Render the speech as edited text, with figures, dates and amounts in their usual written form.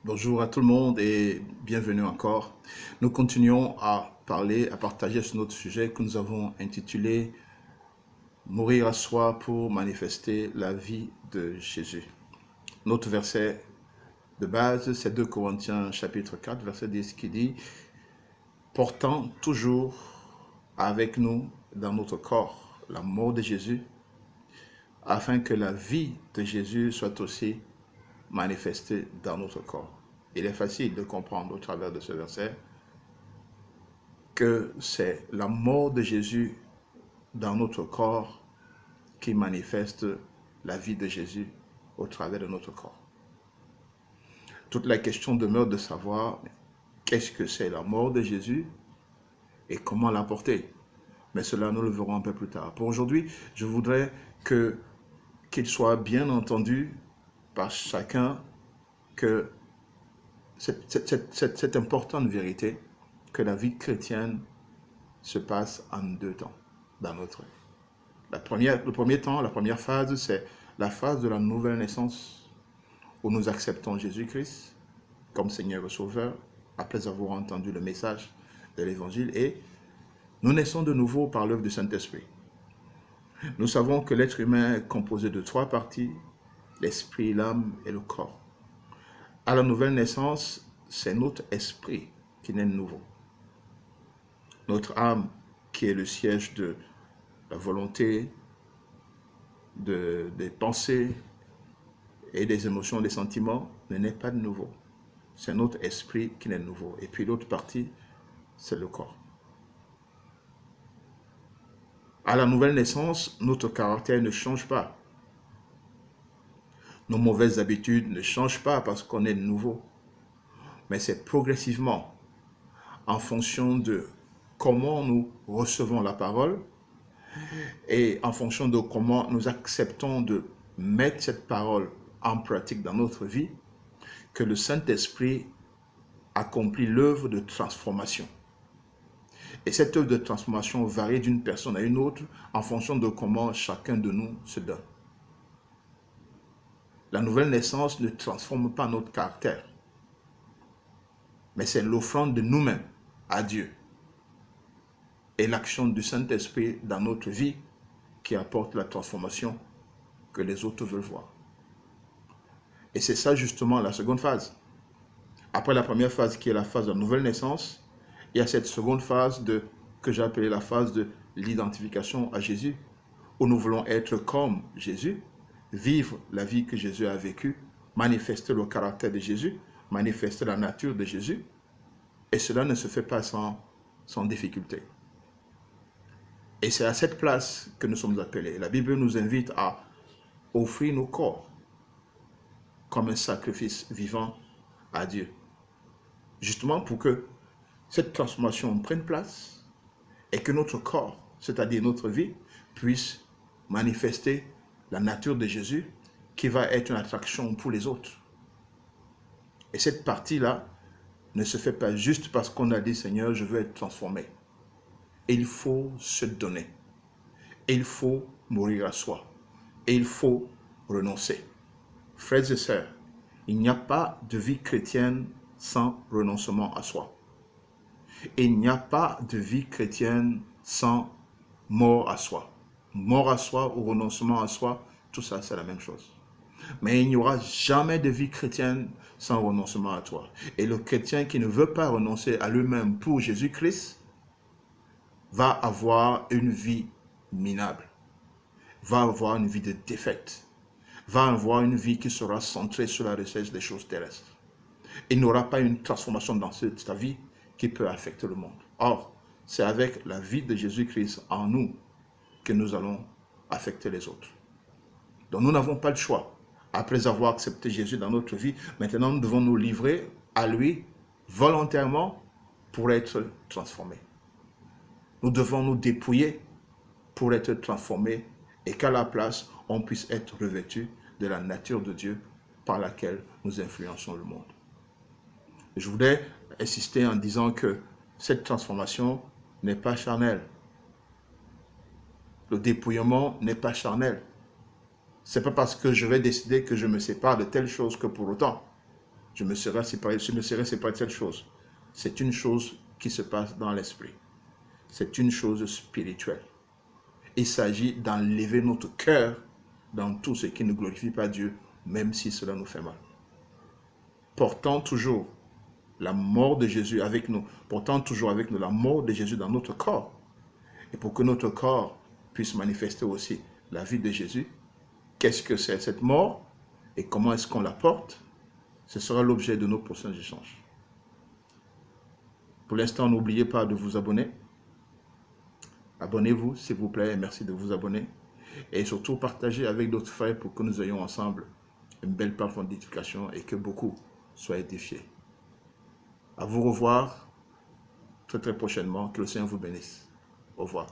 Bonjour à tout le monde et bienvenue encore. Nous continuons à partager sur notre sujet que nous avons intitulé Mourir à soi pour manifester la vie de Jésus. Notre verset de base, c'est 2 Corinthiens chapitre 4, verset 10 qui dit Portant toujours avec nous dans notre corps la mort de Jésus, afin que la vie de Jésus soit aussi manifestée dans notre corps. Il est facile de comprendre au travers de ce verset que c'est la mort de Jésus dans notre corps qui manifeste la vie de Jésus au travers de notre corps. Toute la question demeure de savoir qu'est-ce que c'est la mort de Jésus et comment l'apporter. Mais cela, nous le verrons un peu plus tard. Pour aujourd'hui, je voudrais qu'il soit bien entendu par chacun que cette importante vérité que la vie chrétienne se passe en deux temps dans notre vie. Le premier temps, la première phase, c'est la phase de la nouvelle naissance où nous acceptons Jésus-Christ comme Seigneur et Sauveur après avoir entendu le message de l'Évangile et nous naissons de nouveau par l'œuvre du Saint-Esprit. Nous savons que l'être humain est composé de trois parties, l'esprit, l'âme et le corps. À la nouvelle naissance, c'est notre esprit qui naît de nouveau. Notre âme, qui est le siège de la volonté, des pensées et des émotions, des sentiments, ne naît pas de nouveau. C'est notre esprit qui naît de nouveau. Et puis l'autre partie, c'est le corps. À la nouvelle naissance, notre caractère ne change pas. Nos mauvaises habitudes ne changent pas parce qu'on est de nouveau. Mais c'est progressivement, en fonction de comment nous recevons la parole et en fonction de comment nous acceptons de mettre cette parole en pratique dans notre vie, que le Saint-Esprit accomplit l'œuvre de transformation. Et cette œuvre de transformation varie d'une personne à une autre en fonction de comment chacun de nous se donne. La nouvelle naissance ne transforme pas notre caractère, mais c'est l'offrande de nous-mêmes à Dieu et l'action du Saint-Esprit dans notre vie qui apporte la transformation que les autres veulent voir. Et c'est ça justement la seconde phase. Après la première phase qui est la phase de la nouvelle naissance, il y a cette seconde phase que j'ai appelée la phase de l'identification à Jésus, où nous voulons être comme Jésus, vivre la vie que Jésus a vécue, manifester le caractère de Jésus, manifester la nature de Jésus, et cela ne se fait pas sans difficulté. Et c'est à cette place que nous sommes appelés. La Bible nous invite à offrir nos corps comme un sacrifice vivant à Dieu. Justement pour que cette transformation prenne place et que notre corps, c'est-à-dire notre vie, puisse manifester la nature de Jésus qui va être une attraction pour les autres. Et cette partie-là ne se fait pas juste parce qu'on a dit « Seigneur, je veux être transformé ». Il faut se donner. Et il faut mourir à soi. Et il faut renoncer. Frères et sœurs, il n'y a pas de vie chrétienne sans renoncement à soi. Et il n'y a pas de vie chrétienne sans mort à soi. Mort à soi ou renoncement à soi, tout ça c'est la même chose. Mais il n'y aura jamais de vie chrétienne sans renoncement à toi. Et le chrétien qui ne veut pas renoncer à lui-même pour Jésus-Christ va avoir une vie minable, va avoir une vie de défaite, va avoir une vie qui sera centrée sur la recherche des choses terrestres. Il n'aura pas une transformation dans sa vie qui peut affecter le monde. Or, c'est avec la vie de Jésus-Christ en nous que nous allons affecter les autres. Donc nous n'avons pas le choix. Après avoir accepté Jésus dans notre vie, maintenant nous devons nous livrer à lui volontairement pour être transformés. Nous devons nous dépouiller pour être transformés et qu'à la place, on puisse être revêtu de la nature de Dieu par laquelle nous influençons le monde. Je voudrais insister en disant que cette transformation n'est pas charnelle. Le dépouillement n'est pas charnel. Ce n'est pas parce que je vais décider que je me sépare de telle chose que pour autant, je me serais séparé de cette chose. C'est une chose qui se passe dans l'esprit. C'est une chose spirituelle. Il s'agit d'enlever notre cœur dans tout ce qui ne glorifie pas Dieu, même si cela nous fait mal. Portant toujours la mort de Jésus avec nous, portant toujours avec nous la mort de Jésus dans notre corps. Et pour que notre corps puisse manifester aussi la vie de Jésus, qu'est-ce que c'est cette mort et comment est-ce qu'on la porte? Ce sera l'objet de nos prochains échanges. Pour l'instant, n'oubliez pas de vous abonner. Abonnez-vous, s'il vous plaît, et merci de vous abonner. Et surtout, partagez avec d'autres frères pour que nous ayons ensemble une belle plateforme d'éducation et que beaucoup soient édifiés. À vous revoir très prochainement. Que le Seigneur vous bénisse. Au revoir.